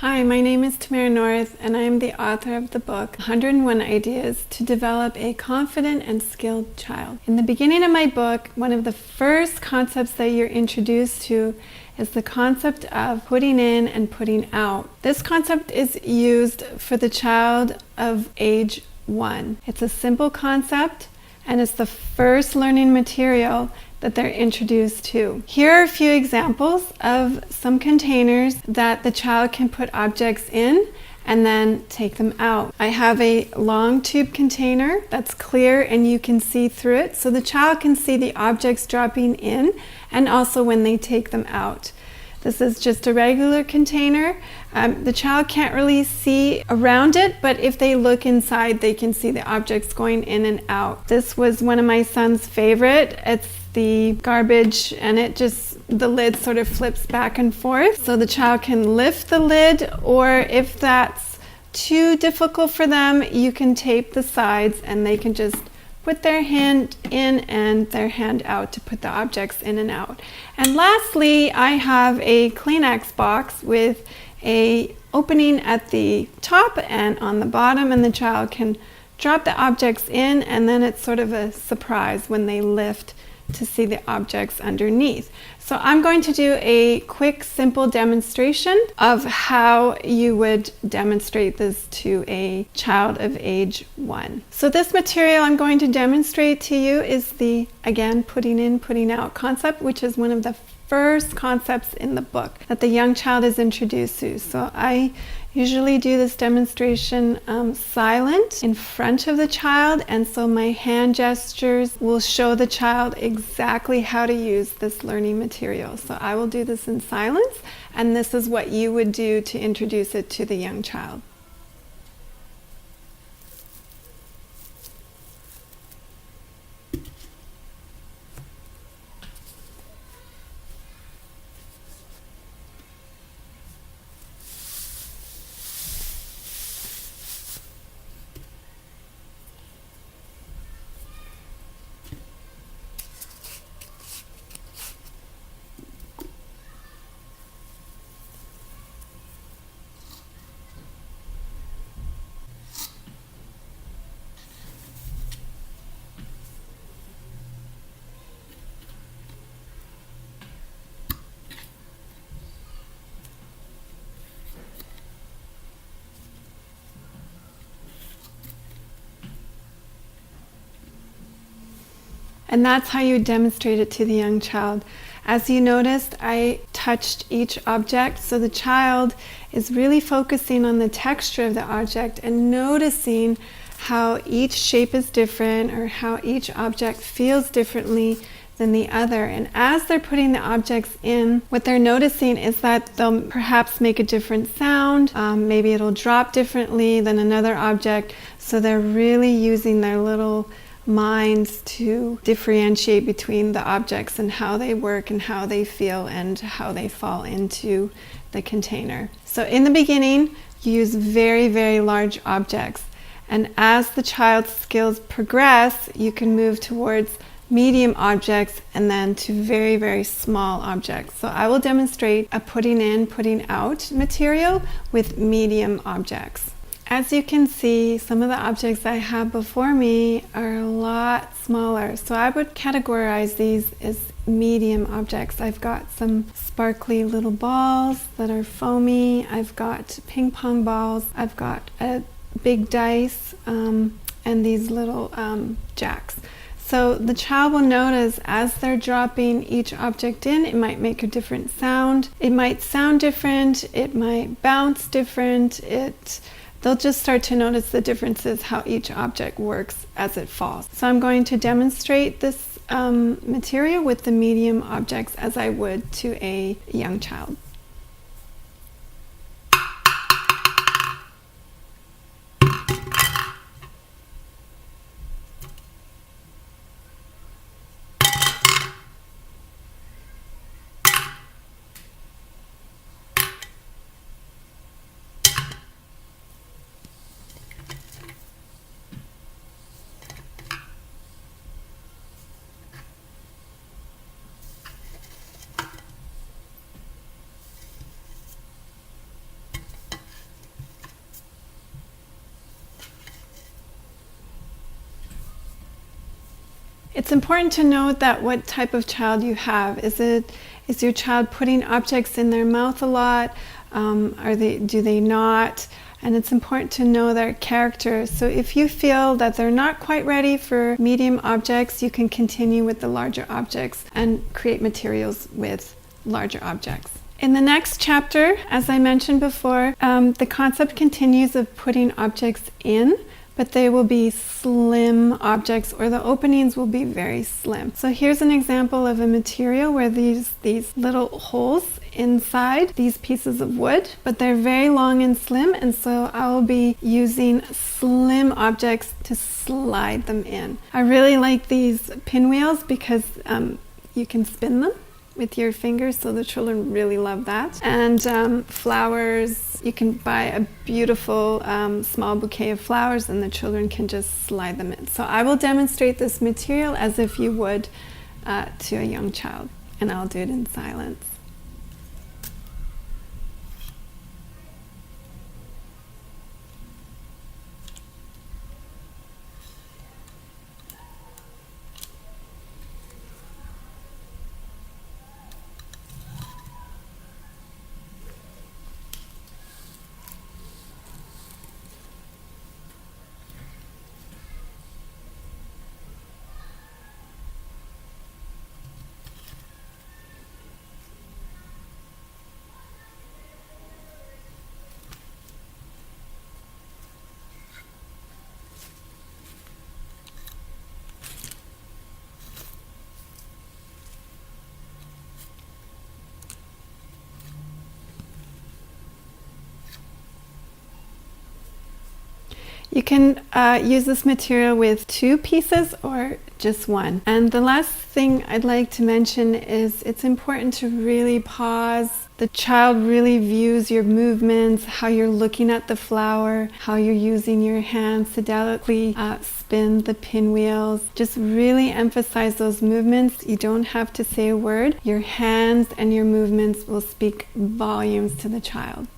Hi, my name is Tamara North, and I am the author of the book 101 Ideas to Develop a Confident and Skilled Child. In the beginning of my book, one of the first concepts that you're introduced to is the concept of putting in and putting out. This concept is used for the child of age 1. It's a simple concept, and it's the first learning material that they're introduced to. Here are a few examples of some containers that the child can put objects in and then take them out. I have a long tube container that's clear and you can see through it, so the child can see the objects dropping in and also when they take them out. This is just a regular container. The child can't really see around it, but if they look inside, they can see the objects going in and out. This was one of my son's favorite. It's the garbage, and the lid sort of flips back and forth. So the child can lift the lid, or if that's too difficult for them, you can tape the sides and they can just put their hand in and their hand out to put the objects in and out. And lastly, I have a Kleenex box with a opening at the top and on the bottom, and the child can drop the objects in, and then it's sort of a surprise when they lift to see the objects underneath. So I'm going to do a quick, simple demonstration of how you would demonstrate this to a child of age 1. So this material I'm going to demonstrate to you is the, again, putting in, putting out concept, which is one of the first concepts in the book that the young child is introduced to. So I usually do this demonstration silent in front of the child, and so my hand gestures will show the child exactly how to use this learning material. So I will do this in silence, and this is what you would do to introduce it to the young child. And that's how you demonstrate it to the young child. As you noticed, I touched each object, so the child is really focusing on the texture of the object and noticing how each shape is different or how each object feels differently than the other. And as they're putting the objects in, what they're noticing is that they'll perhaps make a different sound. Maybe it'll drop differently than another object. So they're really using their little minds to differentiate between the objects and how they work and how they feel and how they fall into the container. So in the beginning, you use very, very large objects. And as the child's skills progress, you can move towards medium objects and then to very, very small objects. So I will demonstrate a putting in, putting out material with medium objects. As you can see, some of the objects I have before me are a lot smaller. So I would categorize these as medium objects. I've got some sparkly little balls that are foamy. I've got ping pong balls. I've got a big dice and these little jacks. So the child will notice as they're dropping each object in, it might make a different sound. It might sound different. It might bounce different. They'll just start to notice the differences how each object works as it falls. So I'm going to demonstrate this material with the medium objects as I would to a young child. It's important to note that what type of child you have. Is your child putting objects in their mouth a lot? Do they not? And it's important to know their character. So if you feel that they're not quite ready for medium objects, you can continue with the larger objects and create materials with larger objects. In the next chapter, as I mentioned before, the concept continues of putting objects in, but they will be slim objects, or the openings will be very slim. So here's an example of a material where these little holes inside these pieces of wood, but they're very long and slim, and so I will be using slim objects to slide them in. I really like these pinwheels because you can spin them with your fingers, so the children really love that. And flowers, you can buy a beautiful small bouquet of flowers and the children can just slide them in. So I will demonstrate this material as if you would to a young child, and I'll do it in silence. You can use this material with 2 pieces or just 1. And the last thing I'd like to mention is it's important to really pause. The child really views your movements, how you're looking at the flower, how you're using your hands to delicately spin the pinwheels. Just really emphasize those movements. You don't have to say a word. Your hands and your movements will speak volumes to the child.